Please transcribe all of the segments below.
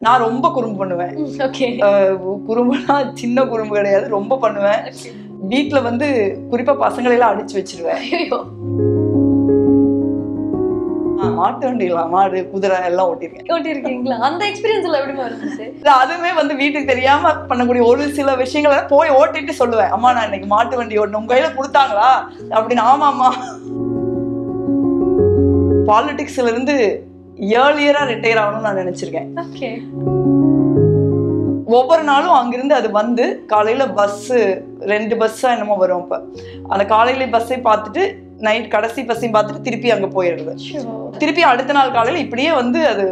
நான் ரொம்ப குறும்பு பண்ணுவேன். குறும்புனா சின்ன குறும்பு கிடையாது, ரொம்ப பண்ணுவேன். வீட்டுல வந்து குறிப்பா பசங்களை எல்லாம் அடிச்சு வச்சிருவேன். மாட்டு வண்டிகளா, மாடு குதிரை எல்லாம் ஓட்டிருக்கீங்களா? அந்த எக்ஸ்பீரியன்ஸ்ல எப்படி இருந்துச்சு? அதுவுமே வந்து வீட்டுக்கு தெரியாம பண்ணக்கூடிய ஒரு சில விஷயங்களை போய் ஓட்டிட்டு சொல்லுவேன், அம்மா நான் இன்னைக்கு மாட்டு வண்டி ஓட்டணும், உங்க கையில கொடுத்தாங்களா அப்படின்னு. ஆமாமா. பாலிடிக்ஸ்ல இருந்து ஏர்லியரா ரிட்டையர் ஆகணும்னு நான் நினைச்சிருக்கேன். ஒவ்வொரு நாளும் அங்கிருந்து அது வந்து காலையில பஸ் 2 பஸ்ஸா என்னமோ வரும். இப்ப அந்த காலையில பஸ்ஸை பார்த்துட்டு நைட் கடைசி பஸ்ஸையும் பார்த்துட்டு திருப்பி அங்க போயிடுறது. திருப்பி அடுத்த நாள் காலையில இப்படியே வந்து அது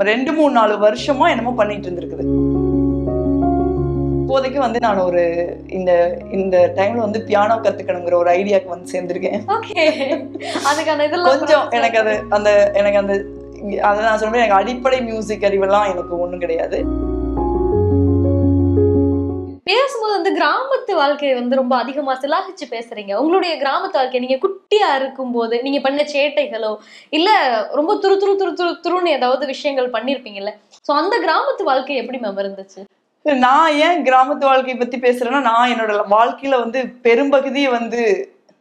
2-3-4 வருஷமா என்னமோ பண்ணிட்டு இருந்திருக்குது. இப்போதைக்கு வந்து நான் ஒரு இந்த டைம்ல வந்து பியானோ கத்துக்கணுங்கிற ஒரு ஐடியாக்கு வந்து சேர்ந்திருக்கேன். கொஞ்சம் எனக்கு அதை நான் சொல்றேன், எனக்கு அடிப்படை மியூசிக் அறிவெல்லாம் எனக்கு ஒண்ணும் கிடையாது. பேசும்போது வந்து கிராமத்து வாழ்க்கையை வந்து ரொம்ப அதிகமா சிலாகிச்சு பேசுறீங்க. உங்களுடைய கிராமத்து வாழ்க்கை நீங்க குட்டியா இருக்கும் போது நீங்க பண்ண சேட்டைகளோ இல்ல ரொம்ப துருன்னு ஏதாவது விஷயங்கள் பண்ணிருப்பீங்கல்ல, சோ அந்த கிராமத்து வாழ்க்கை எப்படி மேம் இருந்துச்சு? நான் ஏன் கிராமத்து வாழ்க்கையை பத்தி பேசுறேன்னா, நான் என்னோட வாழ்க்கையில வந்து பெரும்பகுதியை வந்து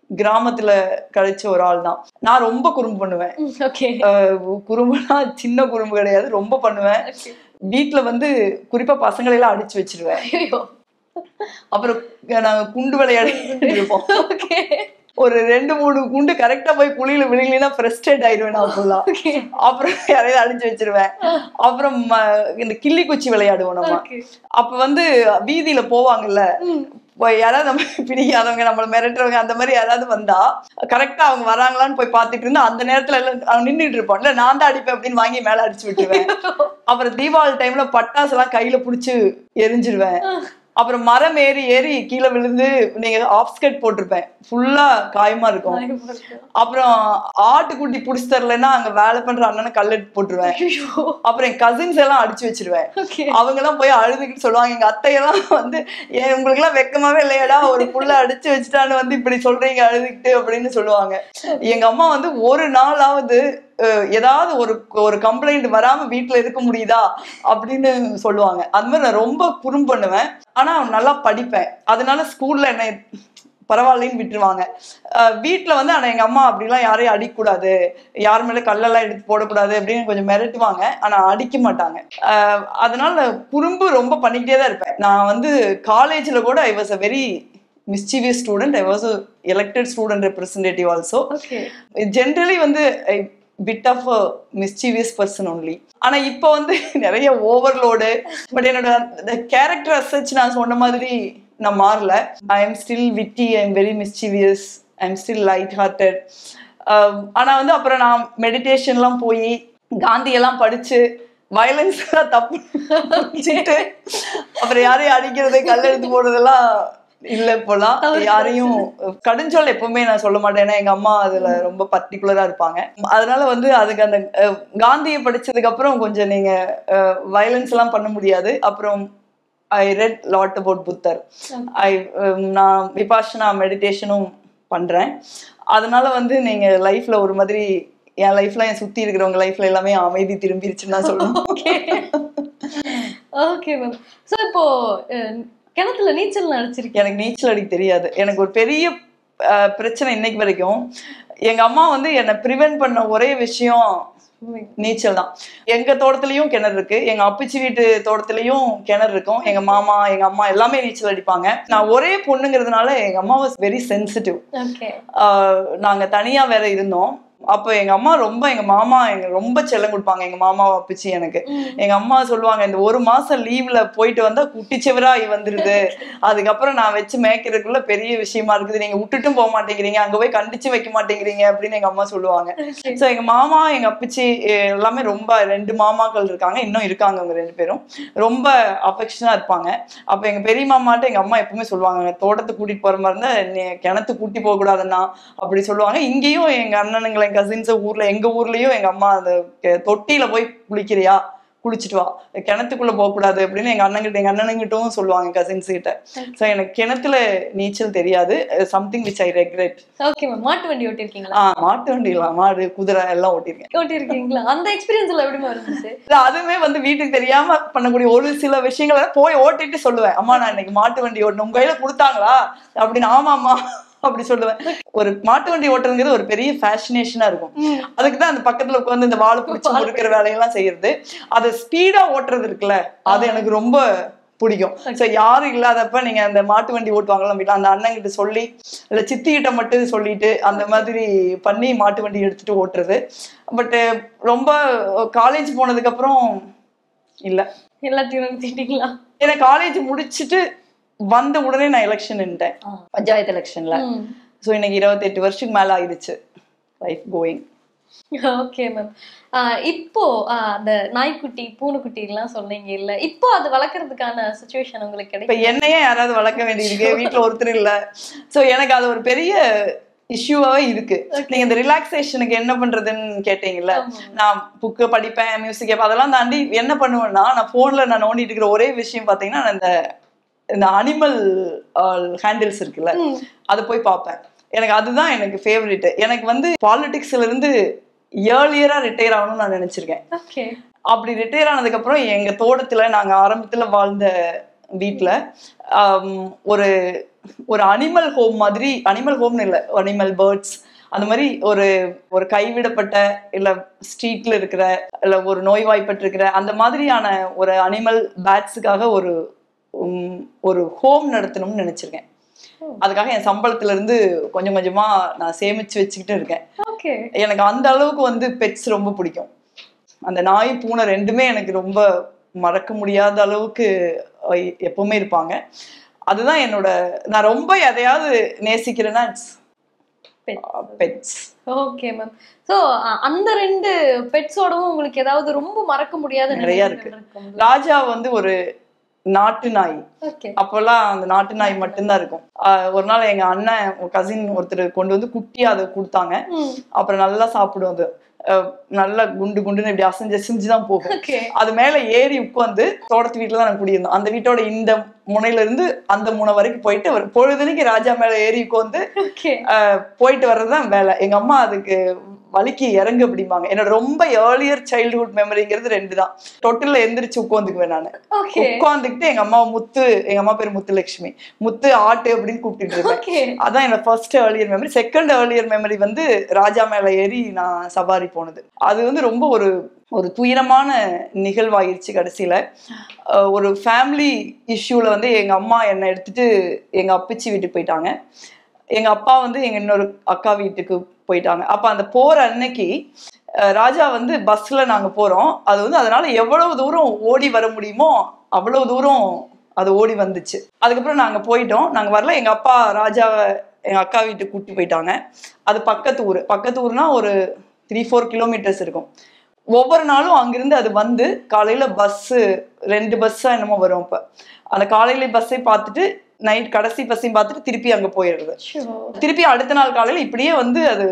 கிராமத்துல கழிச்ச ஒரு ஆள் தான். நான் ரொம்ப குறும்பு பண்ணுவேன். குறும்புனா சின்ன குறும்பு கிடையாது, ரொம்ப பண்ணுவேன். வீட்டுல வந்து குறிப்பா பசங்களை எல்லாம் அடிச்சு வச்சிருவேன். அப்புறம் நாங்க குண்டு விளையாடிட்டு இருப்போம். ஒரு 2-3 குண்டு கரெக்டா போய் குழியில விழுங்கலினா ஃப்ரஸ்ட்ரேட் ஆயிடுவேன் நான் ஃபுல்லா. அப்புறம் யாரையாவது அடிச்சு வச்சிருவேன். அப்புறம் இந்த கிள்ளி குச்சி விளையாடுவோம் நம்ம. அப்ப வந்து வீதியில போவாங்கல்ல, யாராவது நம்ம பிடிக்காதவங்க, நம்மள மிரட்டுறவங்க, அந்த மாதிரி யாராவது வந்தா கரெக்டா அவங்க வராங்களான்னு போய் பாத்துட்டு இருந்தா அந்த நேரத்துல எல்லாம் நின்றுட்டு இருப்போம். இல்ல நான் தான் அடிப்பேன் அப்படின்னு வாங்கி மேல அடிச்சு விட்டுருவேன். அப்புறம் தீபாவளி டைம்ல பட்டாசு எல்லாம் கையில புடிச்சு எரிஞ்சிருவேன். அப்புறம் மரம் ஏறி கீழே விழுந்து, நீங்க ஆஃப் ஸ்கர்ட் போட்டிருப்பேன், ஃபுல்லா காயமா இருக்கும். அப்புறம் ஆட்டுக்குட்டி புடிச்சு தரலன்னா அங்க வேலை பண்ற அண்ணனை கல்லெடுத்து போட்டுருவேன். அப்புறம் என் கசின்ஸ் எல்லாம் அடிச்சு வச்சிருவேன். அவங்க எல்லாம் போய் அழுதுகிட்டு சொல்லுவாங்க, எங்க அத்தையெல்லாம் வந்து உங்களுக்கு எல்லாம் வெக்கமாவே இல்லையாடா, ஒரு புள்ள அடிச்சு வச்சுட்டான்னு வந்து இப்படி சொல்றீங்க அழுதுகிட்டு அப்படின்னு சொல்லுவாங்க. எங்க அம்மா வந்து ஒரு நாளாவது ஏதாவது ஒரு கம்ப்ளைண்ட் வராம வீட்டுல இருக்க முடியுதா அப்படின்னு சொல்லுவாங்க. அது மாதிரி நான் ரொம்ப குறும்பு பண்ணுவேன். ஆனா நல்லா படிப்பேன். அதனால ஸ்கூல்ல என்ன பரவாயில்லன்னு விட்டுருவாங்க. வீட்டுல வந்து ஆனா எங்க அம்மா அப்படிலாம் யாரையும் அடிக்கக்கூடாது, யார் மேல கல்லெல்லாம் எடுத்து போடக்கூடாது அப்படின்னு கொஞ்சம் மிரட்டுவாங்க. ஆனா அடிக்க மாட்டாங்க. அதனால குறும்பு ரொம்ப பண்ணிக்கிட்டே தான் இருப்பேன். நான் வந்து காலேஜ்ல கூட I was a very mischievous student. I was a elected student representative also. Generally வந்து bit of a mischievous person only. ஆனா இப்ப வந்து நிறைய ஓவர்லோடு. பட் என்னோட கேரக்டர் as such நான் சொன்ன மாதிரி நான் மாறல. I am still witty, I am very mischievous, I am still light hearted. ஆனா வந்து அப்புறம் நான் மெடிடேஷன்லாம் போய் காந்தி எல்லாம் படிச்சு வயலன்ஸ் எல்லாம் தப்பு அப்புறம் யாரையும் அடிக்கிறது கல்லெடுத்து போடுறதெல்லாம் இல்ல. இப்போலாம் யாரையும் கடுஞ்சொல் எப்பவுமே நான் சொல்ல மாட்டேன். ஏன்னா எங்க அம்மா அதுல ரொம்ப பர்டிகுலரா இருப்பாங்க. அதனால வந்து அதுக்கு அந்த காந்தியை படிச்சதுக்கு அப்புறம் கொஞ்சம் நீங்க வயலன்ஸ் எல்லாம் பண்ண முடியாது. அப்புறம் I read lot about புத்தர். நான் விபாஷனா மெடிடேஷனும் பண்றேன். அதனால வந்து நீங்க லைஃப்ல ஒரு மாதிரி, என் லைஃப்ல என் சுத்தி இருக்கிறவங்க லைஃப்ல எல்லாமே அமைதி திரும்பிருச்சுன்னு தான் சொல்லணும். Okay ma'am. சோ இப்போ கிணத்துல நீச்சல் அடிச்சிருக்கேன். எனக்கு நீச்சல் அடிக்க தெரியாது. எனக்கு ஒரு பெரிய பிரச்சனை இன்னைக்கு வரைக்கும். எங்க அம்மா வந்து என்னை ப்ரிவென்ட் பண்ண ஒரே விஷயம் நீச்சல் தான். எங்க தோட்டத்திலயும் கிணறு இருக்கு, எங்க அப்பச்சி வீட்டு தோட்டத்திலயும் கிணறு இருக்கும். எங்க மாமா எங்க அம்மா எல்லாமே நீச்சல் அடிப்பாங்க. நான் ஒரே பொண்ணுங்கிறதுனால எங்க அம்மா வாஸ் வெரி சென்சிட்டிவ். நாங்க தனியா வேற இருந்தோம். அப்ப எங்க அம்மா ரொம்ப, எங்க மாமா ரொம்ப செல்லம் கொடுப்பாங்க. எங்க மாமா அப்பச்சி எனக்கு. எங்க அம்மா சொல்லுவாங்க, இந்த 1 மாசம் லீவ்ல போயிட்டு வந்தா குட்டிச்சவரா வந்துருது, அதுக்கப்புறம் நான் வச்சு மேய்க்கிறதுக்குள்ள பெரிய விஷயமா இருக்குது, நீங்க விட்டுட்டும் போக மாட்டேங்கிறீங்க, அங்க போய் கண்டிச்சு வைக்க மாட்டேங்கிறீங்க அப்படின்னு எங்க அம்மா சொல்லுவாங்க. சோ எங்க மாமா எங்க அப்பச்சி எல்லாமே ரொம்ப, 2 மாமாக்கள் இருக்காங்க, இன்னும் இருக்காங்க, அவங்க 2 பேரும் ரொம்ப அஃபெக்ஷனா இருப்பாங்க. அப்ப எங்க பெரிய மாமாட்ட எங்க அம்மா எப்பவுமே சொல்லுவாங்க, தோட்டத்தை கூட்டிட்டு போற மாதிரி இருந்தா கிணத்து கூட்டி போக கூடாதுன்னா அப்படி சொல்லுவாங்க. இங்கேயும் எங்க அண்ணனுங்களை கசின்ஸ் ஊர்ல, எங்க ஊர்லயும் எங்க அம்மா அந்த தொட்டியில போய் குளிக்கிறியா, குளிச்சுட்டு வா, கிணத்துக்குள்ள போக கூடாது அப்படின்னு எங்க அண்ணன்கிட்டும் சொல்லுவாங்க, கசின்ஸ் கிட்ட. சோ எனக்கு கிணத்துல நீச்சல் தெரியாது. Something which I regret. Okay ma'am. மாட்டு வண்டி ஓட்டிருக்கீங்களா? மாட்டு வண்டிலாம், மாடு, குதிரை எல்லாம் ஓட்டிருக்கீங்களா? அந்த எக்ஸ்பீரியன்ஸ்ல எப்படி இருந்துச்சு? அதுவே வந்து வீட்டுக்கு தெரியாம பண்ணக்கூடிய ஒரு சில விஷயங்களை போய் ஓட்டிட்டு சொல்லுவேன், அம்மா நான் இன்னைக்கு மாட்டு வண்டி ஓட்டணும், உங்க கையில கொடுத்தாங்களா அப்படின்னு. ஆமாமா அப்படி சொல்லுவேன். ஒரு மாட்டு வண்டி ஓட்டுறதுங்கிறது ஒரு பெரிய ஃபேஷினேஷனா இருக்கும். அதுக்குதான் அந்த பக்கத்துல உட்காந்து இந்த வாழை பிடிச்சி முறுக்கிற வேலையெல்லாம் செய்யறது. அது ஸ்பீடா ஓட்டுறது இருக்குல்ல, அது எனக்கு ரொம்ப பிடிக்கும். சோ யாரும் இல்லாதப்ப நீங்க அந்த மாட்டு வண்டி ஓட்டுவாங்கல்ல வீட்டுல, அந்த அண்ணன் கிட்ட சொல்லி இல்ல சித்தி கிட்ட மட்டும் சொல்லிட்டு அந்த மாதிரி பண்ணி மாட்டு வண்டி எடுத்துட்டு ஓட்டுறது. பட் ரொம்ப காலேஜ் போனதுக்கு அப்புறம் இல்ல, எல்லாத்தையும் நிறுத்திட்டீங்களா? ஏன்னா காலேஜ் முடிச்சுட்டு வந்த உடனே நான் எலெக்ஷன் நின்ட்டேன், பஞ்சாயத்து எலெக்ஷன்ல. சோ இன்னைக்கு 28 வருஷத்துக்கு மேல ஆயிடுச்சு லைஃப் கோயிங். Okay ma'am. இப்போ அந்த நாய்க்குட்டி பூனைக்குட்டி எல்லாம் சொன்னீங்க இல்ல, இப்போ அது வளர்க்கறதுக்கான சிச்சுவேஷன் உங்களுக்கு கிடைக்கும்? இப்ப என்னையே யாராவது வளர்க்க வேண்டியிருக்கு, வீட்டுல ஒருத்தர் இல்ல. சோ எனக்கு அது ஒரு பெரிய இஷ்யூவாவே இருக்கு. நீங்க இந்த ரிலாக்ஸேஷனுக்கு என்ன பண்றதுன்னு கேட்டீங்கல்ல, நான் புக்கு படிப்பேன், மியூசிக் கேட்பேன், அதெல்லாம் தாண்டி என்ன பண்ணுவேன்னா, நான் போன்ல நான் நோண்டிட்டு இருக்கிற ஒரே விஷயம் பாத்தீங்கன்னா இந்த அனிமல் ஹேண்டில்ஸ் இருக்குல்ல, அது போய் பார்ப்பேன். எனக்கு அதுதான் எனக்கு ஃபேவரட். எனக்கு வந்து பாலிடிக்ஸ்ல இருந்து ஏர்லியரா ரிட்டையர் ஆகணும்னு நான் நினைச்சிருக்கேன். அப்படி ரிட்டையர் ஆனதுக்கு அப்புறம் எங்க தோட்டத்துல நாங்க ஆரம்பத்துல வாழ்ந்த வீட்டுல ஒரு ஒரு அனிமல் ஹோம் மாதிரி, அனிமல் ஹோம்னு இல்லை, அனிமல் பேர்ட்ஸ் அந்த மாதிரி ஒரு கைவிடப்பட்ட இல்ல ஸ்ட்ரீட்ல இருக்கிற இல்ல ஒரு நோய்வாய்ப்பட்டு இருக்கிற அந்த மாதிரியான ஒரு அனிமல் பேட்ஸுக்காக ஒரு ஹோம் நடத்தணும்னு நினைச்சிருக்கேன். அதுக்காக என் சம்பளத்துல இருந்து கொஞ்சம் கொஞ்சமா நான் சேமிச்சு வச்சுக்கிட்டு இருக்கேன். எனக்கு அந்த அளவுக்கு வந்து பெட்ஸ் ரொம்ப பிடிக்கும். அந்த நாய் பூனை ரெண்டுமே எனக்கு ரொம்ப மறக்க முடியாத அளவுக்கு எப்பவுமே இருப்பாங்க. அதுதான் என்னோட, நான் ரொம்ப எதையாவது நேசிக்கிறேன்னா பெட்ஸ். Okay ma'am. சோ அந்த ரெண்டு பெட்ஸோடவும் உங்களுக்கு ஏதாவது ரொம்ப மறக்க முடியாத நிறைய இருக்கு. ராஜா வந்து ஒரு நாட்டு நாய். அப்பெல்லாம் அந்த நாட்டு நாய் மட்டும்தான் இருக்கும். ஒரு நாள் எங்க அண்ணன் கசின் ஒருத்தர் கொண்டு வந்து குட்டியா அதை கொடுத்தாங்க. அப்புறம் நல்லா சாப்பிடும். அது நல்லா குண்டு குண்டுன்னு இப்படி அசைஞ்சுதான் போகும். அது மேல ஏறி உட்காந்து தோட்டத்து வீட்டுல தான் நான் குடியிருந்தோம். அந்த வீட்டோட இந்த முனையில இருந்து அந்த முனை வரைக்கும் போயிட்டு பொழுதுனைக்கு ராஜா மேல ஏறி உட்காந்து போயிட்டு வர்றதுதான் வேலை. எங்க அம்மா அதுக்கு வலிக்கு இறங்கு அப்படிம்பாங்க. என்னோட ரொம்ப ஏர்லியர் சைல்ட்ஹுட் மெமரிங்கிறது ரெண்டு தான். தொட்டில எந்திரிச்சு உட்காந்துக்குவேன். நான் உட்காந்துக்கிட்டு எங்க அம்மா பேரு முத்துலட்சுமி, முத்து ஆட்டு அப்படின்னு கூப்பிட்டு இருக்கேன். அதான் என்னோட first earlier memory. Second earlier memory வந்து ராஜா மேல ஏறி நான் சவாரி போனது. அது வந்து ரொம்ப ஒரு துயரமான நிகழ்வாயிருச்சு. கடைசியில ஒரு ஃபேமிலி இஷ்யூல வந்து எங்க அம்மா என்னை எடுத்துட்டு எங்க அப்பச்சி வீட்டுக்கு போயிட்டாங்க. எங்க அப்பா வந்து எங்க இன்னொரு அக்கா வீட்டுக்கு போயிட்டாங்க. அப்ப அந்த போற அன்னைக்கு ராஜா வந்து பஸ்ல நாங்க போறோம். அது வந்து அதனால எவ்வளவு தூரம் ஓடி வர முடியுமோ அவ்வளவு தூரம் அது ஓடி வந்துச்சு. அதுக்கப்புறம் நாங்க போயிட்டோம். நாங்க வரல. எங்க அப்பா ராஜாவை எங்க அக்கா வீட்டுக்கு கூட்டி போயிட்டாங்க. அது பக்கத்து ஊர்னா ஒரு 3-4 கிலோமீட்டர்ஸ் இருக்கும். ஒவ்வொரு நாளும் அங்கிருந்து அது வந்து காலையில பஸ்ஸு 2 பஸ்ஸா என்னமோ வரும். அப்ப அந்த காலையில பஸ்ஸை பார்த்துட்டு நைட் கடைசி பஸ்ஸையும் பார்த்துட்டு திருப்பி அங்க போயிடுறது. திருப்பி அடுத்த நாள் காலையில இப்படியே வந்து அது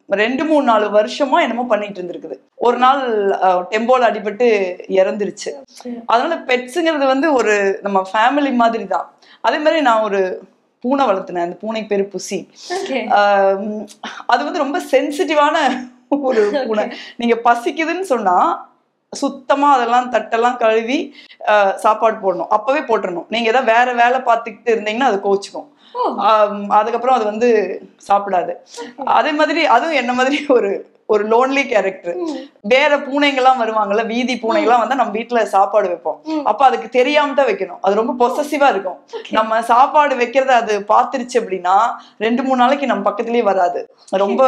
2-3-4 வருஷமா என்னமோ பண்ணிட்டு இருந்திருக்குது. ஒரு நாள் டெம்போல அடிபட்டு இறந்துருச்சு. அதனால பெட்ஸுங்கிறது வந்து ஒரு நம்ம ஃபேமிலி மாதிரி தான். அதே மாதிரி நான் ஒரு பூனை வளர்த்தினேன். அந்த பூனைக்கு பேரு புசி. அது வந்து ரொம்ப சென்சிட்டிவான ஒரு பூனை. நீங்க பசிக்குதுன்னு சொன்னா சுத்தமா அதெல்லாம் தட்டெல்லாம் கழுவி சாப்பாடு போடணும், அப்பவே போட்டுடணும். நீங்க ஏதாவது வேற வேலை பார்த்துக்கிட்டு இருந்தீங்கன்னா அது கோச்சுக்கும். அதுக்கப்புறம் அது வந்து சாப்பிடாது. அதே மாதிரி அதுவும் என்ன மாதிரி ஒரு லோன்லி கேரக்டர். வேற பூனைங்கெல்லாம் வருவாங்கல்ல, வீதி பூனைகள்லாம் வந்தா நம்ம வீட்டுல சாப்பாடு வைப்போம். அப்ப அதுக்கு தெரியாம தான் வைக்கணும். அது ரொம்ப பொசசிவா இருக்கும். நம்ம சாப்பாடு வைக்கிறத அது பாத்துருச்சு அப்படின்னா 2-3 நாளைக்கு நம்ம பக்கத்துலயே வராது, ரொம்ப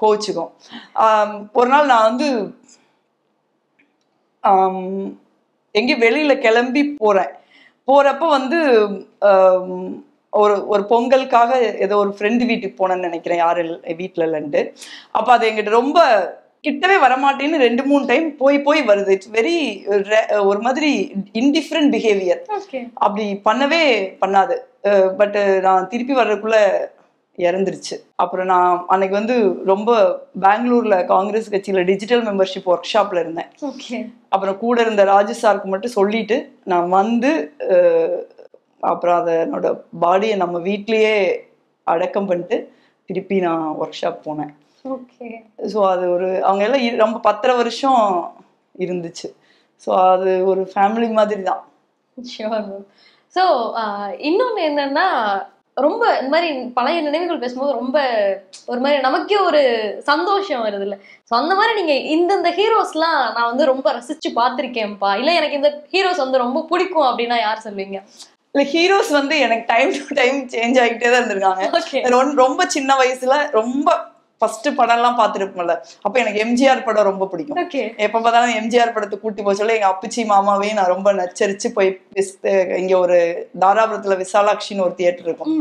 கோச்சுக்கும். ஒரு நாள் நான் வந்து எங்கேயும் வெளியில கிளம்பி போறப்ப வந்து ஒரு பொங்கலுக்காக ஏதோ ஒரு ஃப்ரெண்டு வீட்டுக்கு போனேன்னு நினைக்கிறேன், யாரு வீட்டுல இல்லைன்ட்டு. அப்ப அது எங்கிட்ட ரொம்ப கிட்டவே வரமாட்டேன்னு 2-3 டைம் போய் வருது. இட்ஸ் வெரி ஒரு மாதிரி இன்டிஃபரண்ட் பிஹேவியர். அப்படி பண்ணவே பண்ணாது. பட் நான் திருப்பி வர்றதுக்குள்ள இறந்துருச்சு. அப்புறம் நான் அன்னைக்கு வந்து ரொம்ப பெங்களூர்ல காங்கிரஸ் கட்சியில டிஜிட்டல் மெம்பர்ஷிப் ஒர்க் ஷாப்ல இருந்தேன். அப்புறம் கூட இருந்த ராஜு சாருக்கு மட்டும் சொல்லிட்டு நான் வந்து அப்புறம் அதை என்னோட பாடியை நம்ம வீட்லயே அடக்கம் பண்ணிட்டு திருப்பி நான் ஒர்க் ஷாப் போனேன். ஸோ அது ஒரு அவங்க எல்லாம் ரொம்ப 10 வருஷம் இருந்துச்சு. ஸோ அது ஒரு ஃபேமிலி மாதிரி தான். ஸோ இன்னொன்று என்னன்னா, ரொம்ப இந்த மாதிரி பழைய நினைவுகள் பேசும்போது ரொம்ப ஒரு மாதிரி நமக்கே ஒரு சந்தோஷம் வருது இல்ல. ஸோ அந்த மாதிரி நீங்க இந்த ஹீரோஸ்லாம் நான் வந்து ரொம்ப ரசிச்சு பார்த்திருக்கேன்ப்பா, இல்ல எனக்கு இந்த ஹீரோஸ் வந்து ரொம்ப பிடிக்கும் அப்படின்னா யார் சொல்லுவீங்க? இல்ல ஹீரோஸ் வந்து எனக்கு டைம் டு டைம் சேஞ்ச் ஆகிட்டே தான் இருந்திருக்காங்க. ரொம்ப சின்ன வயசுல ரொம்ப ஃபர்ஸ்ட் படம் எல்லாம் பார்த்துருப்போம்ல, அப்ப எனக்கு எம்ஜிஆர் படம் ரொம்ப பிடிக்கும். எப்ப பார்த்தாலும் எம்ஜிஆர் படத்தை கூட்டி போக சொல்ல எங்க அப்பச்சி மாமாவையும் நான் ரொம்ப நச்சரிச்சு போய் இங்க ஒரு தாராபுரத்துல விசாலாட்சின்னு ஒரு தியேட்டர் இருக்கும்,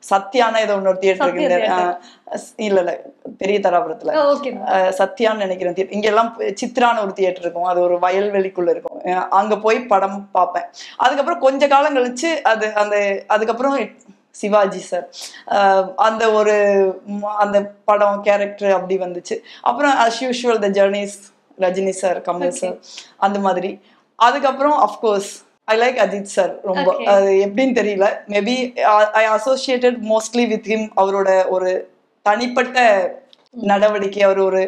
சத்யானா ஏதோ இன்னொரு தியேட்டர் இருக்கு, இல்ல பெரிய தாராபுரத்துல சத்யான்னு நினைக்கிறேன். இங்க எல்லாம் சித்ரான்னு ஒரு தியேட்டர் இருக்கும், அது ஒரு வயல்வெளிக்குள்ள இருக்கும், அங்க போய் படம் பார்ப்பேன். அதுக்கப்புறம் கொஞ்ச காலம் கழிச்சு அதுக்கப்புறம் சிவாஜி சார் அந்த ஒரு அந்த படம் கேரக்டர் அப்படி வந்துச்சு. அப்புறம் as usual the journeys Rajini sir, Kamal sir, அந்த மாதிரி. அதுக்கப்புறம் of course I like Ajith sir ரொம்ப. அது எப்படின்னு தெரியல, maybe I associated mostly with him. அவரோட ஒரு தனிப்பட்ட நடவடிக்கை, அவர் ஒரு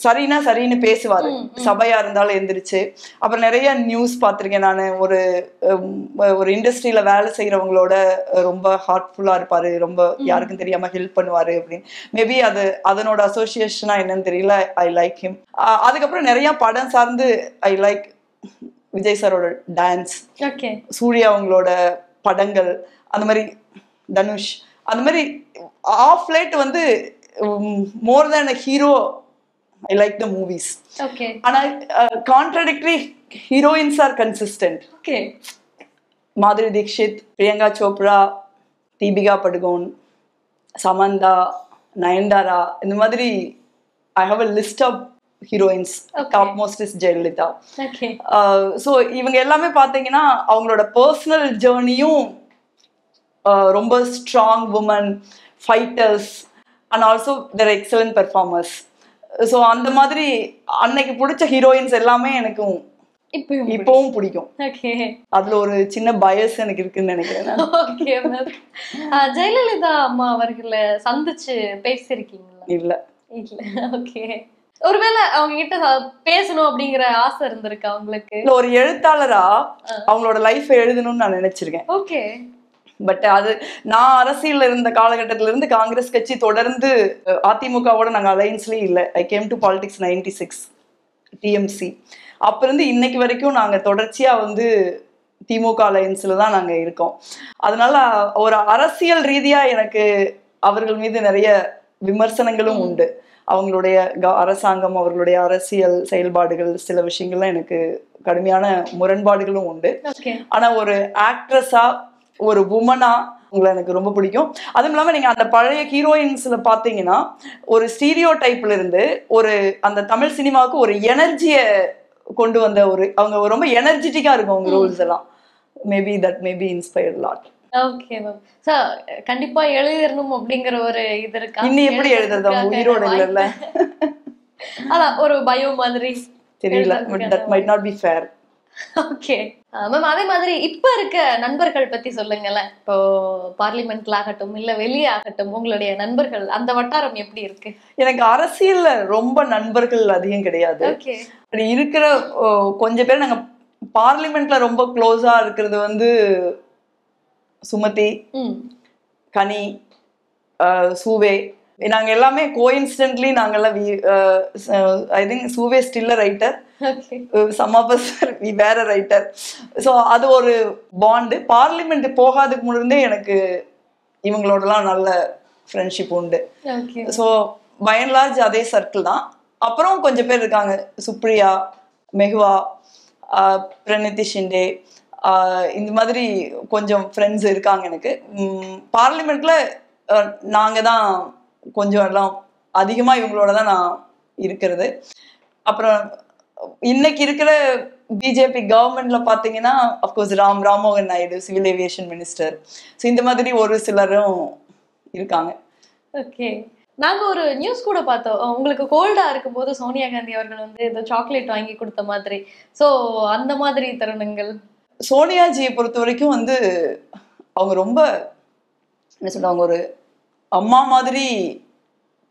சரின்னா சரின்னு பேசுவாரு, சபையா இருந்தாலும் எந்திரிச்சு. அப்புறம் நிறைய நியூஸ் பார்த்திருக்கேன் நான். ஒரு இண்டஸ்ட்ரியில வேலை செய்யறவங்களோட ரொம்ப ஹார்ட்ஃபுல்லா இருப்பாரு, ரொம்ப யாருக்கும் தெரியாம ஹெல்ப் பண்ணுவாரு அப்படின்னு. மேபி அது அதனோட அசோசியேஷனா என்னன்னு தெரியல, ஐ லைக் ஹிம். அதுக்கப்புறம் நிறைய படம் சார்ந்து ஐ லைக் விஜய் சாரோட டான்ஸ், சூர்யா அவங்களோட படங்கள், அந்த மாதிரி தனுஷ், அந்த மாதிரி ஆஃப் லைட் வந்து more than a hero I like the movies. Okay. And contradictory heroines are consistent. Okay. Madhuri Dixit, Priyanka Chopra, Deepika Padukone, Samantha, Nayanthara. In the Madhuri, I have a list of heroines. Okay. Top most is Jayalalitha. Okay. So இவங்க எல்லாமே பாத்தீங்கன்னா அவங்களோட personal ஜேர்னியும் ரொம்ப strong women fighters and also their excellent performers. So அந்த மாதிரி அன்னைக்கு பிடிச்ச ஹீரோயின்ஸ் எல்லாமே எனக்கும் இப்பவும் பிடிக்கும். அதுல ஒரு சின்ன பயஸ் எனக்கு இருக்குன்னு நினைக்கிறேன். ஜெயலலிதா அம்மா அவர்களை சந்திச்சு பேசிருக்கீங்களா? இல்ல இல்ல. ஓகே. ஒருவேளை அவங்க கிட்ட பேசணும் அப்படிங்கிற ஆசை இருந்திருக்கு அவங்களுக்கு? இல்ல, ஒரு எழுத்தாளரா அவங்களோட லைஃப் எழுதணும்னு நான் நினைச்சிருக்கேன். ஓகே. பட் அது நான் அரசியல் இருந்த காலகட்டத்தில இருந்து காங்கிரஸ் கட்சி தொடர்ந்து அதிமுகவோட நாங்க அலையன்ஸ்லயே இல்லை. I came to politics 96 TMC. அப்ப இருந்து இன்னைக்கு வரைக்கும் நாங்க தொடர்ச்சியா வந்து திமுக அலையன்ஸ்ல தான் நாங்க இருக்கோம். அதனால ஒரு அரசியல் ரீதியா எனக்கு அவர்கள் மீது நிறைய விமர்சனங்களும் உண்டு. அவங்களுடைய அரசாங்கம், அவர்களுடைய அரசியல் செயல்பாடுகள், சில விஷயங்கள்லாம் எனக்கு கடுமையான முரண்பாடுகளும் உண்டு. ஆனா ஒரு ஆக்ட்ரஸா, ஒரு உமனா உங்களை எனக்கு ரொம்ப பிடிக்கும். அதுவும் இல்லாம நீங்க அந்த பழைய ஹீரோயின்ஸ்ல பாத்தீங்கன்னா ஒரு ஸ்டீரியோ டைப்ல இருந்து ஒரு அந்த தமிழ் சினிமாவுக்கு ஒரு எனர்ஜிய கொண்டு வந்த ஒரு அவங்க ரொம்ப எனர்ஜெட்டிக்கா இருக்கும் அவங்க ரோல்ஸ் எல்லாம். Maybe that maybe inspired lot. Okay ma'am. So கண்டிப்பா எழுதணும் அப்படிங்கிற ஒரு இது இருக்கா? இன்னும் எப்படி எழுதுறது, அவங்க உயிரோட இல்ல. அதான் ஒரு பயோ மாதிரி தெரியல. That might not be fair. Okay ma'am. அதே மாதிரி இப்ப இருக்க நண்பர்கள் பத்தி சொல்லுங்களேன். இப்போ பார்லிமெண்ட்ல ஆகட்டும் இல்ல வெளியே ஆகட்டும், உங்களுடைய நண்பர்கள் அந்த வட்டாரம் எப்படி இருக்கு? எனக்கு அரசியல்ல ரொம்ப நண்பர்கள் அதிகம் கிடையாது. அப்படி இருக்கிற கொஞ்சம் பேர் நாங்க பார்லிமெண்ட்ல ரொம்ப க்ளோஸா இருக்கிறது வந்து சுமதி, கனி, சூவே. நாங்க எல்லாமே கோஇன்சிடென்ட்லி நாங்கெல்லாம் ஐ திங்க் சூவே still writer, some of us வேற ரைட்டர். ஸோ அது ஒரு பாண்டு. பார்லிமெண்ட் போகாதுக்கு முன்னே எனக்கு இவங்களோடலாம் நல்ல ஃப்ரெண்ட்ஷிப் உண்டு. ஸோ பை அண்ட் லார்ஜ் அதே சர்க்கிள் தான். அப்புறம் கொஞ்சம் பேர் இருக்காங்க, சுப்ரியா, மெஹ்வா, பிரணிதி ஷிண்டே, இந்த மாதிரி கொஞ்சம் ஃப்ரெண்ட்ஸ் இருக்காங்க எனக்கு. பார்லிமெண்ட்ல நாங்க தான் கொஞ்சம் எல்லாம் அதிகமா இவங்களோட தான் நான் இருக்கிறது. அப்புறம் இன்னைக்கு இருக்கிற பிஜேபி கவர்மெண்ட்ல பாத்தீங்கன்னா of course Rammohan Naidu civil aviation minister. So இந்த மாதிரி ஒரு சிலரும் இருக்காங்க. ஓகே. நாங்க ஒரு நியூஸ் கூட பார்த்தோம், உங்களுக்கு கோல்டா இருக்கும் போது சோனியா காந்தி அவர்கள் வந்து இந்த சாக்லேட் வாங்கி கொடுத்த மாதிரி. சோ அந்த மாதிரி தருணங்கள். சோனியாஜியை பொறுத்த வரைக்கும் வந்து அவங்க ரொம்ப என்ன சொல்றாங்க, ஒரு அம்மா மாதிரி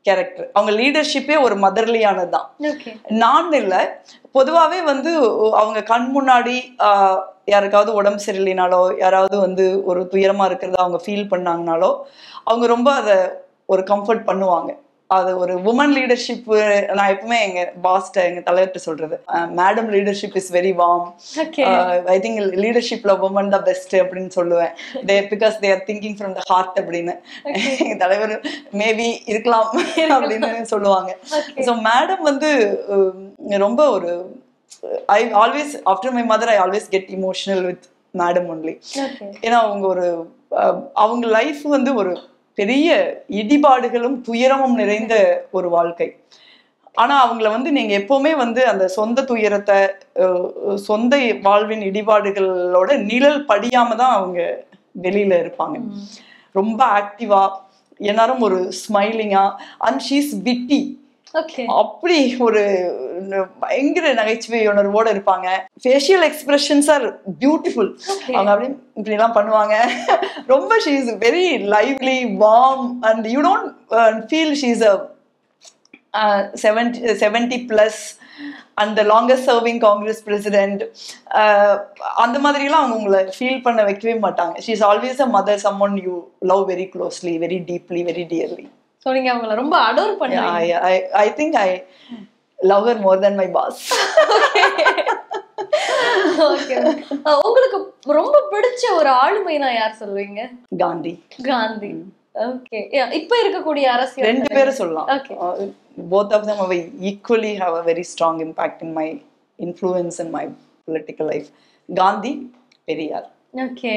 கேரக்டர். அவங்க லீடர்ஷிப்பே ஒரு மதர்லியானது தான். நான் இல்லை, பொதுவாகவே வந்து அவங்க கண் முன்னாடி யாருக்காவது உடம்பு சரியில்லைனாலோ, யாராவது வந்து ஒரு துயரமா இருக்கிறத அவங்க ஃபீல் பண்ணாங்கனாலோ, அவங்க ரொம்ப அதை ஒரு கம்ஃபர்ட் பண்ணுவாங்க. அது ஒரு உமன் லீடர்ஷிப். நான் எப்பவுமே எங்க பாஸ்ட, எங்க தலைவர்கிட்ட சொல்றது, madam leadership is very warm. I think லீடர்ஷிப்ல உமன் தான் பெஸ்ட் அப்படின்னு சொல்லுவேன். Because they are thinking from the heart அப்படின்னு. எங்க தலைவர் மேபி இருக்கலாம் அப்படின்னு சொல்லுவாங்க. ஸோ மேடம் வந்து ரொம்ப ஒரு I always, after my mother, I always get emotional with madam only. ஏன்னா அவங்க ஒரு அவங்க லைஃப் வந்து ஒரு பெரிய இடிபாடுகளும் துயரமும் நிறைந்த ஒரு வாழ்க்கை. ஆனா அவங்கள வந்து நீங்க எப்பவுமே வந்து அந்த சொந்த துயரத்தை, சொந்த வாழ்வின் இடிபாடுகளோட நிழல் படியாம தான் அவங்க வெளியில இருப்பாங்க. ரொம்ப ஆக்டிவா, எல்லாரும் ஒரு ஸ்மைலிங்கா, அண்ட் ஷீஸ் விட்டி. அப்படி ஒரு பயங்கர நகைச்சுவை உணர்வோட இருப்பாங்க. Facial expressions are beautiful. அவங்க அப்படி இப்படி எல்லாம் பண்ணுவாங்க. ரொம்ப she is very lively, warm, and you don't feel she is a 70+ and the longest serving Congress president. அந்த மாதிரி எல்லாம் அவங்க உங்களை ஃபீல் பண்ண வைக்கவே மாட்டாங்க. she is always a mother, someone you love very closely, very deeply, very dearly. So நீங்க அவங்கள ரொம்ப அடோர் பண்ணுவீங்க. I think I love her more than my boss. Okay. உங்களுக்கு ரொம்ப பிடிச்ச ஒரு ஆளுமைனா யார் சொல்வீங்க? காந்தி. காந்தி. ஓகே. இப்ப இருக்கக்கூடிய அரசியல் ரெண்டு பேரும் சொல்லலாம். Both of them have equally have a very strong impact in my influence in my political life. Gandhi, Periyar. Okay.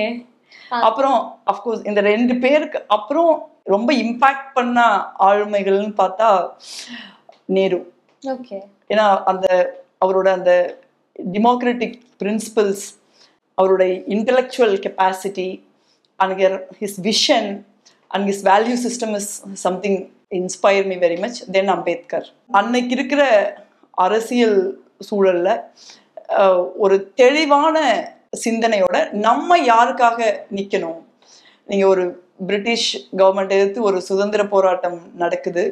அப்புறம் of course இந்த ரெண்டு பேருக்கு அப்புறம் ரொம்ப இம்பாக்ட் பண்ண ஆளுமைகள்னு பார்த்தா நேரு. ஓகே. ஏன்னா அந்த அவரோட அந்த டெமோக்ராட்டிக் பிரின்சிபல்ஸ், அவருடைய intellectual capacity, and his vision and his value system is something inspire me very much. Then Ambedkar. அன்னைக்கு இருக்கிற அரசியல் சூழல்ல ஒரு தெளிவான சிந்தனையோட நம்ம யாருக்காக நிக்கணும். நீங்க ஒரு பிரிட்டிஷ் கவர்மெண்ட் எதிர்த்து ஒரு சுதந்திர போராட்டம் நடக்குது.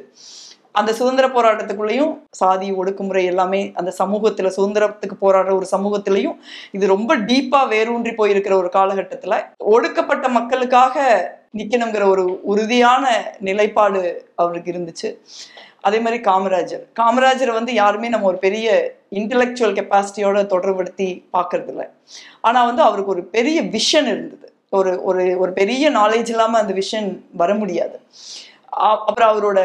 அந்த சுதந்திர போராட்டத்துக்குள்ளேயும் சாதி ஒடுக்குமுறை எல்லாமே அந்த சமூகத்துல, சுதந்திரத்துக்கு போராடுற ஒரு சமூகத்திலையும் இது ரொம்ப டீப்பா வேரூன்றி போயிருக்கிற ஒரு காலகட்டத்துல ஒடுக்கப்பட்ட மக்களுக்காக நிக்கணுங்கிற ஒரு உறுதியான நிலைப்பாடு அவருக்கு இருந்துச்சு. அதே மாதிரி காமராஜரை வந்து யாருமே நம்ம ஒரு பெரிய இன்டெலெக்சுவல் கெப்பாசிட்டியோட தொடர்படுத்தி பார்க்கறது இல்லை. ஆனா வந்து அவருக்கு ஒரு பெரிய விஷன் இருந்தது. ஒரு ஒரு ஒரு பெரிய நாலேஜ் இல்லாம அந்த விஷன் வர முடியாது. அப்புறம் அவரோட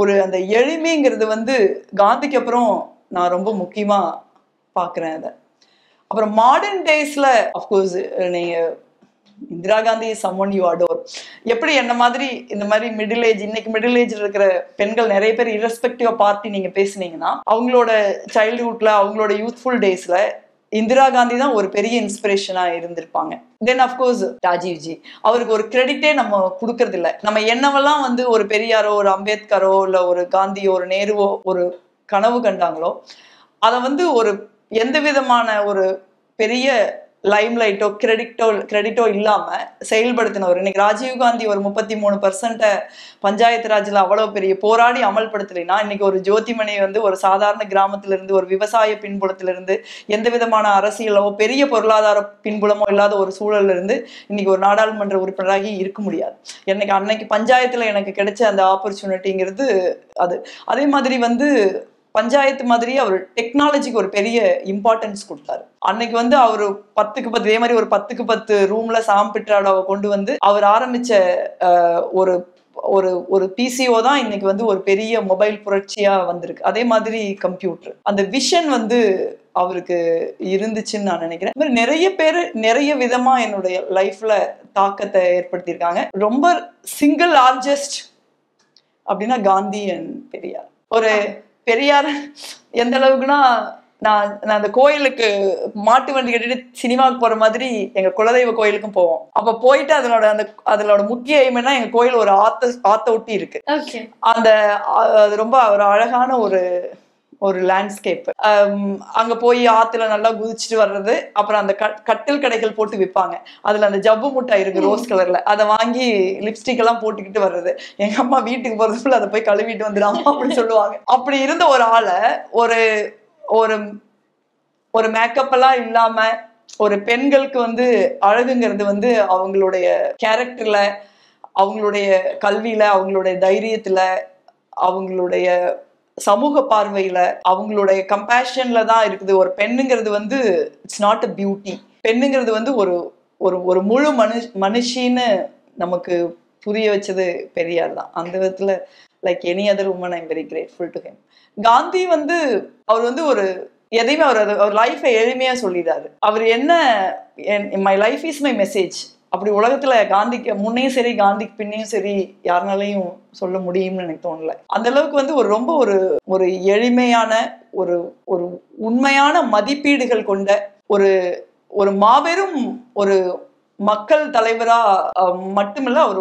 ஒரு அந்த எளிமைங்கிறது வந்து காந்திக்கு அப்புறம் நான் ரொம்ப முக்கியமா பாக்குறேன் அதை. அப்புறம் மாடர்ன் டேஸ்ல அஃப்கோர்ஸ் நீங்க Indira Gandhi someone you adore. எப்படி என்ன மாதிரி இந்த மாதிரி மிடில் ஏஜ், இன்னைக்கு மிடில் ஏஜ்ல இருக்கிற பெண்கள் நிறைய பேர் இரஸ்பெக்டிவ் பார்ட்டி நீங்க பேசுனீங்கன்னா அவங்களோட சைல்ட்ஹுட்ல, அவங்களோட யூத்ஃபுல் டேஸ்ல இந்திரா காந்தி தான் ஒரு பெரிய இன்ஸ்பிரேஷனா இருந்திருப்பாங்க. Then of course Rajivji. அவருக்கு ஒரு கிரெடிட்டே நம்ம கொடுக்கறது இல்லை. நம்ம என்னவெல்லாம் வந்து ஒரு பெரியாரோ, ஒரு அம்பேத்கரோ, இல்லை ஒரு காந்தியோ, ஒரு நேருவோ ஒரு கனவு கண்டாங்களோ அதை வந்து ஒரு எந்த விதமான ஒரு பெரிய லைம்லைட்டோ கிரெடிட்டோ இல்லாம செயல்படுத்தினவர். இன்னைக்கு ராஜீவ்காந்தி ஒரு 33% பஞ்சாயத்து ராஜ்ல அவ்வளவு பெரிய போராடி அமல்படுத்தலைன்னா இன்னைக்கு ஒரு ஜோதிமணி வந்து ஒரு சாதாரண கிராமத்துல இருந்து, ஒரு விவசாய பின்புலத்துல இருந்து, எந்த விதமான அரசியலோ பெரிய பொருளாதார பின்புலமோ இல்லாத ஒரு சூழல்ல இருந்து இன்னைக்கு ஒரு நாடாளுமன்ற உறுப்பினராகி இருக்க முடியாது. அன்னைக்கு பஞ்சாயத்துல எனக்கு கிடைச்ச அந்த ஆப்பர்ச்சுனிட்டிங்கிறது அது. அதே மாதிரி வந்து பஞ்சாயத்து மாதிரி அவர் டெக்னாலஜிக்கு ஒரு பெரிய இம்பார்ட்டன்ஸ் கொடுத்தாரு. அன்னைக்கு வந்து அவரு 10க்கு 10 இதே மாதிரி ஒரு 10க்கு 10 ரூம்ல சாம் பிட்ராடோவை கொண்டு வந்து அவர் ஆரம்பிச்ச ஒரு ஒரு ஒரு பிசிஓ தான் இன்னைக்கு வந்து ஒரு பெரிய மொபைல் புரட்சியா வந்திருக்கு. அதே மாதிரி கம்ப்யூட்டர், அந்த விஷன் வந்து அவருக்கு இருந்துச்சுன்னு நான் நினைக்கிறேன். நிறைய பேர் நிறைய விதமா என்னுடைய லைஃப்ல தாக்கத்தை ஏற்படுத்தியிருக்காங்க. ரொம்ப சிங்கிள் லார்ஜஸ்ட் அப்படின்னா காந்தி அண்ட் பெரியார். ஒரு பெரியார் எந்த அளவுக்குன்னா நான் அந்த கோயிலுக்கு மாட்டு வண்டி கட்டிட்டு சினிமாவுக்கு போற மாதிரி எங்க குலதெய்வ கோயிலுக்கும் போவோம். அப்ப போயிட்டு அதனோட முக்கிய எய்ம்னா எங்க கோயில் ஒரு ஆத்த ஒட்டி இருக்கு. அந்த அது ரொம்ப ஒரு அழகான ஒரு லேண்ட்ஸ்கேப். அங்க போய் ஆத்துல நல்லா குதிச்சுட்டு வர்றது. அப்புறம் அந்த கட்டில் கடைகள் போட்டு விற்பாங்க. அதுல அந்த ஜவ்வு முட்டாய் இருக்கு ரோஸ் கலர்ல, அதை வாங்கி லிப்ஸ்டிக் எல்லாம் போட்டுக்கிட்டு வர்றது. எங்க அம்மா வீட்டுக்கு போறதுக்குள்ள அதை போய் கழுவிட்டு வந்துடாமா அப்படின்னு சொல்லுவாங்க. அப்படி இருந்த ஒரு ஆளை ஒரு மேக்கப் எல்லாம் இல்லாம ஒரு பெண்களுக்கு வந்து அழகுங்கிறது வந்து அவங்களுடைய கேரக்டர்ல, அவங்களுடைய கல்வியில, அவங்களுடைய தைரியத்துல, அவங்களுடைய சமூக பார்வையில, அவங்களுடைய கம்பேஷன்ல தான் இருக்குது. ஒரு பெண்ணுங்கிறது வந்து இட்ஸ் நாட் அ பியூட்டி. பெண்ணுங்கிறது வந்து ஒரு ஒரு முழு மனுஷின்னு நமக்கு புரிய வச்சது பெரியார் தான். அந்த விதத்துல like any other woman I am very grateful to him. Gandhi வந்து அவர் வந்து எதையுமே அவர் லைஃபை எளிமையா சொல்லிடாரு. அவர் என்ன, my life is my message. அப்படி உலகத்துல காந்திக்கு முன்னையும் சரி காந்திக்கு பின்னையும் சரி யாருனாலையும் சொல்ல முடியும்னு எனக்கு தோணல. அந்த அளவுக்கு வந்து ரொம்ப ஒரு எளிமையான ஒரு உண்மையான மதிப்பீடுகள் கொண்ட ஒரு மாபெரும் ஒரு மக்கள் தலைவரா மட்டுமில்ல, அவர்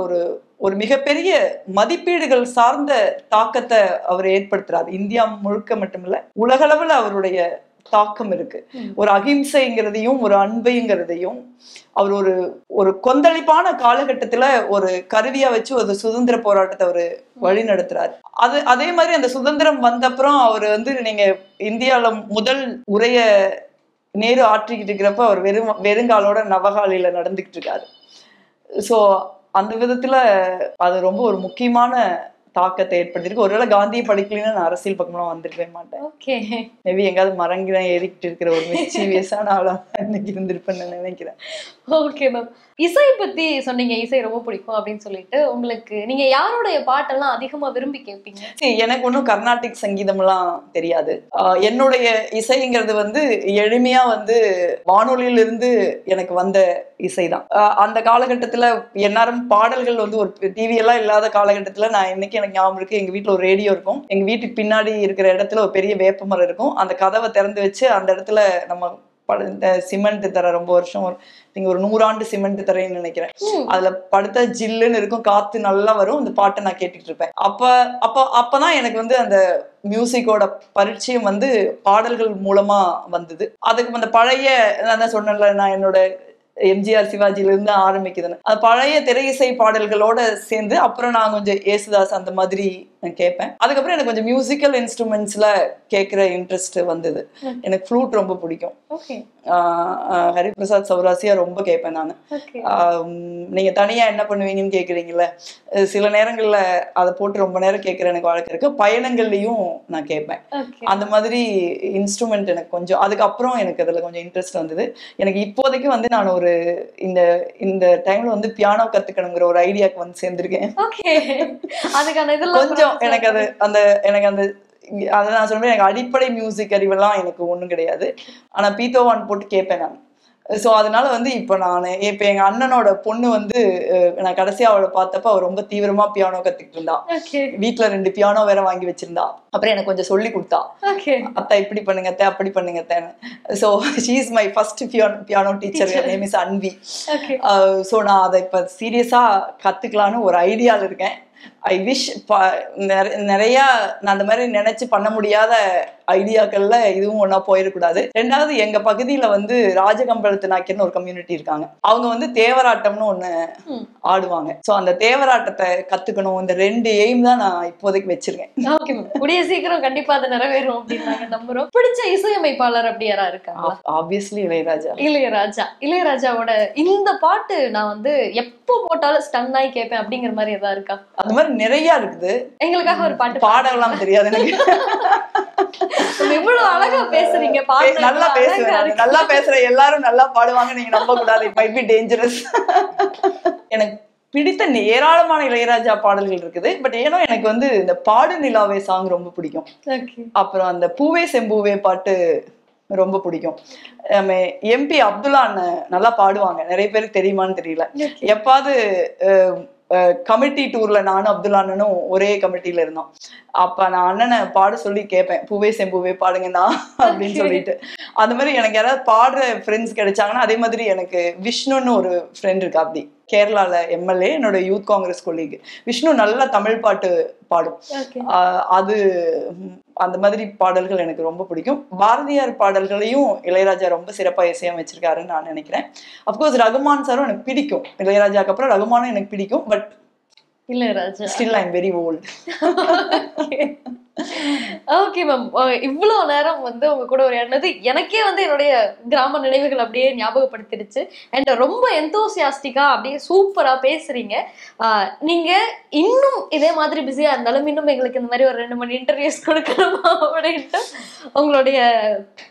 ஒரு மிகப்பெரிய மதிப்பீடுகள் சார்ந்த தாக்கத்தை அவர் ஏற்படுத்துறாரு. இந்தியா முழுக்க மட்டுமில்ல, உலகளவுல அவருடைய தாக்கம் இருக்கு. ஒரு அகிம்சைங்கிறதையும் ஒரு அன்பைங்கிறதையும் அவர் ஒரு கொந்தளிப்பான காலகட்டத்துல ஒரு கருவியா வச்சு ஒரு சுதந்திர போராட்டத்தை அவர் வழி நடத்துறாரு. அதே மாதிரி அந்த சுதந்திரம் வந்தப்புறம் அவர் வந்து நீங்க இந்தியால முதல் உரைய நேரு ஆற்றிக்கிட்டு இருக்கிறப்ப அவர் வெறுங்காலோட நவகாலில நடந்துகிட்டு இருக்காரு. சோ அந்த விதத்துல அது ரொம்ப ஒரு முக்கியமான தாக்கத்தை ஏற்படுத்திருக்கு. ஒருவேளை காந்தியை படிக்கலன்னா நான் அரசியல் பக்கம்லாம் வந்திருக்கவே மாட்டேன். மேபி எங்காவது மரங்கிதான் ஏறிக்கிட்டு இருக்கிற ஒரு மிச்சீவியஸான ஆளா இன்னைக்கு இருந்திருப்பேன்னு நினைக்கிறேன். Okay ma'am. இசை பத்தி சொன்னீங்க, இசை ரொம்ப பிடிக்கும் அப்படின்னு சொல்லிட்டு. உங்களுக்கு நீங்க யாருடைய பாட்டெல்லாம் அதிகமா விரும்பி கேட்பீங்க? எனக்கு ஒன்றும் கர்நாடிக் சங்கீதம் எல்லாம் தெரியாது. என்னுடைய இசைங்கிறது வந்து எளிமையா வந்து வானொலியில இருந்து எனக்கு வந்த இசைதான். அந்த காலகட்டத்துல எல்லாரும் பாடல்கள் வந்து ஒரு டிவி எல்லாம் இல்லாத காலகட்டத்துல நான் இன்னைக்கு எனக்கு ஞாபகம் இருக்கு, எங்க வீட்டுல ஒரு ரேடியோ இருக்கும். எங்க வீட்டுக்கு பின்னாடி இருக்கிற இடத்துல ஒரு பெரிய வேப்பமரம் இருக்கும். அந்த கதவை திறந்து வச்சு அந்த இடத்துல நம்ம சிமெண்ட் தர ரொம்ப வருஷம் நீங்க ஒரு 100 ஆண்டு சிமெண்ட் தரேன்னு நினைக்கிறேன். அதுல படுத்த ஜில்லுன்னு இருக்கும், காத்து நல்லா வரும். அந்த பாட்டை நான் கேட்டுட்டு இருப்பேன். அப்பதான் எனக்கு வந்து அந்த மியூசிக்கோட பரிச்சயம் வந்து பாடல்கள் மூலமா வந்தது. அதுக்கு அந்த பழைய நான் தான் சொன்னேன்ல, நான் என்னோட எம்ஜிஆர் சிவாஜில இருந்து ஆரம்பிக்குதுன்னு, அது பழைய திரை இசை பாடல்களோட சேர்ந்து அப்புறம் நான் கொஞ்சம் ஏசுதாஸ் அந்த மாதிரி கேட்பேன். அதுக்கப்புறம் எனக்கு கொஞ்சம் மியூசிக்கல் இன்ஸ்ட்ருமெண்ட்ஸ்ல கேட்கிற இன்ட்ரெஸ்ட் வந்தது. எனக்கு ஃப்ளூட் ரொம்ப பிடிக்கும். ஹரிபிரசாத் சௌராசியா ரொம்ப கேட்பேன் நான். நீங்க தனியா என்ன பண்ணுவீங்கன்னு கேக்குறீங்கல்ல, சில நேரங்கள்ல அதை போட்டு ரொம்ப நேரம் கேட்கிற எனக்கு வழக்கம் இருக்கு. பயணங்கள்லயும் நான் கேட்பேன். அந்த மாதிரி இன்ஸ்ட்ருமெண்ட் எனக்கு கொஞ்சம், அதுக்கப்புறம் எனக்கு அதுல கொஞ்சம் இன்ட்ரெஸ்ட் வந்தது. எனக்கு இப்போதைக்கு வந்து நான் இந்த டைம்ல வந்து பியானோ கத்துக்கணுங்கிற ஒரு ஐடியாக்கு வந்து சேர்ந்திருக்கேன். கொஞ்சம் எனக்கு அதை நான் சொல்றேன், எனக்கு அடிப்படை மியூசிக் அறிவெல்லாம் எனக்கு ஒண்ணும் கிடையாது. ஆனா பீத்தோவான் போட்டு கேட்பேன் நான். சோ அதனால வந்து இப்ப எங்க அண்ணனோட பொண்ணு வந்து நான் கடைசியா அவளை பார்த்தப்ப அவ ரொம்ப தீவிரமா பியானோ கத்துக்கிட்டு இருந்தா. வீட்டுல 2 பியானோ வேற வாங்கி வச்சிருந்தா. அப்புறம் எனக்கு கொஞ்சம் சொல்லி கொடுத்தா, அத்தா இப்படி பண்ணுங்க அத்தை, அப்படி பண்ணுங்க அத்தைன்னு. So she is my first piano teacher. Name is Anvi. So நான் அதை இப்ப சீரியஸா கத்துக்கலான்னு ஒரு ஐடியால இருக்கேன். ஐ விஷ் நிறைய நான் அந்த மாதிரி நினைச்சு பண்ண முடியாத ஐடியாக்கள்ல இதுவும் ஒன்னா போயிடக்கூடாது. ரெண்டாவது, எங்க பகுதியில வந்து ராஜகம்பளத்து நாக்கியர்னு ஒரு கம்யூனிட்டி இருக்காங்க. அவங்க வந்து தேவராட்டம்னு ஒண்ணு ஆடுவாங்க. சோ அந்த தேவராட்டத்தை கத்துக்கணும். இந்த 2 எய்ம் தான் நான் இப்போதைக்கு வச்சிருக்கேன். கூடிய சீக்கிரம் கண்டிப்பா அது நிறைவேறும் அப்படின்னு நாங்க நம்புறோம். பிடிச்ச இசையமைப்பாளர் அப்படி யாரா இருக்காங்க? ஆப்வியஸ்லி இளையராஜாவோட இந்த பாட்டு நான் வந்து எப்போ போட்டாலும் ஸ்டன் ஆகி கேட்பேன் அப்படிங்கிற மாதிரி ஏதாவது இருக்கா? அந்த மாதிரி நிறைய இருக்குது. எங்களுக்காக ஒரு பாட்டு பாடலாம் தெரியாது எனக்கு. இவ்வளவு அழகா பேசுறீங்க, நல்லா பேசுவேன், நல்லா பேசுற எல்லாரும் நல்லா பாடுவாங்க, நீங்க நம்ப கூடாது. It might be dangerous. எனக்கு பிடித்த ஏராளமான இளையராஜா பாடல்கள் இருக்குது. பட் ஏன்னா எனக்கு வந்து இந்த பாடு நிலாவே சாங் ரொம்ப பிடிக்கும். அப்புறம் அந்த பூவே செம்பூவே பாட்டு ரொம்ப பிடிக்கும். எம்பி அப்துல்லா நல்லா பாடுவாங்க. நிறைய பேருக்கு தெரியுமான்னு தெரியல. எப்பாவது கமிட்டி டூர்ல நானும் அப்துல்லா அண்ணனும் ஒரே கமிட்டில இருந்தோம். அப்ப நான் அண்ணனை பாட சொல்லி கேட்பேன், பூவே செம்பூவே பாடுங்கண்ணா அப்படின்னு சொல்லிட்டு. அந்த மாதிரி எனக்கு யாராவது பாடுற ஃப்ரெண்ட்ஸ் கிடைச்சாங்கன்னா, அதே மாதிரி எனக்கு விஷ்ணுன்னு ஒரு ஃப்ரெண்ட் இருக்கா, அப்படி கேரளால எம்எல்ஏ, என்னோட யூத் காங்கிரஸ் கொலீக். விஷ்ணு நல்லா தமிழ் பாட்டு பாடும். அது அந்த மாதிரி பாடல்கள் எனக்கு ரொம்ப பிடிக்கும். பாரதியார் பாடல்களையும் இளையராஜா ரொம்ப சிறப்பா இசையமைச்சிருக்காருன்னு நான் நினைக்கிறேன். அப்கோர்ஸ் ரகுமான் சாரும் எனக்கு பிடிக்கும். இளையராஜாக்கு அப்புறம் ரகுமானும் எனக்கு பிடிக்கும். But Ilaiyaraaja still I am very old. Okay ma'am, இவ்வளவு நேரம் வந்து உங்க கூட உரையாடினது எனக்கே வந்து என்னுடைய கிராம நினைவுகள் அப்படியே ஞாபகப்படுத்திடுச்சு. அண்ட் ரொம்ப எந்தோசியாஸ்டிக்கா அப்படியே சூப்பரா பேசுறீங்க. நீங்க இன்னும் இதே மாதிரி பிஸியா இருந்தாலும் இன்னும் எங்களுக்கு இந்த மாதிரி ஒரு 2 மணி இன்டர்வியூஸ் கொடுக்கணுமா அப்படின்ட்டு உங்களுடைய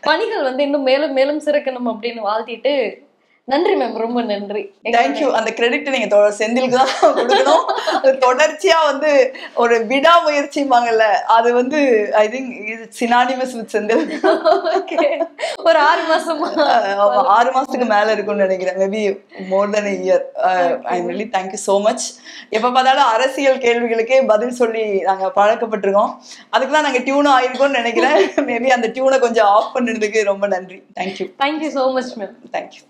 பணிகள் வந்து இன்னும் மேலும் மேலும் சிறக்கணும் அப்படின்னு வாழ்த்திட்டு நன்றி மேம், ரொம்ப நன்றி. தேங்க்யூ. அந்த கிரெடிட் நீங்க செந்திலுக்கு தான் கொடுக்கணும். தொடர்ச்சியா வந்து ஒரு விடாமுயற்சிப்பாங்கல்ல, அது வந்து I think synonymous with Senthil. ஒரு 6 மாசமா 6 மாசத்துக்கு மேல இருக்கும்னு நினைக்கிறேன். Maybe more then a year. I am really thank you so much. எப்ப பார்த்தாலும் அரசியல் கேள்விகளுக்கே பதில் சொல்லி நாங்க பழக்கப்பட்டிருக்கோம். அதுக்குதான் நாங்க டியூனும் ஆயிருக்கோம்னு நினைக்கிறேன். மேபி அந்த டியூனை கொஞ்சம் ஆஃப் பண்ணினதுக்கு ரொம்ப நன்றி. Thank you. Thank you so much ma'am. Thank you.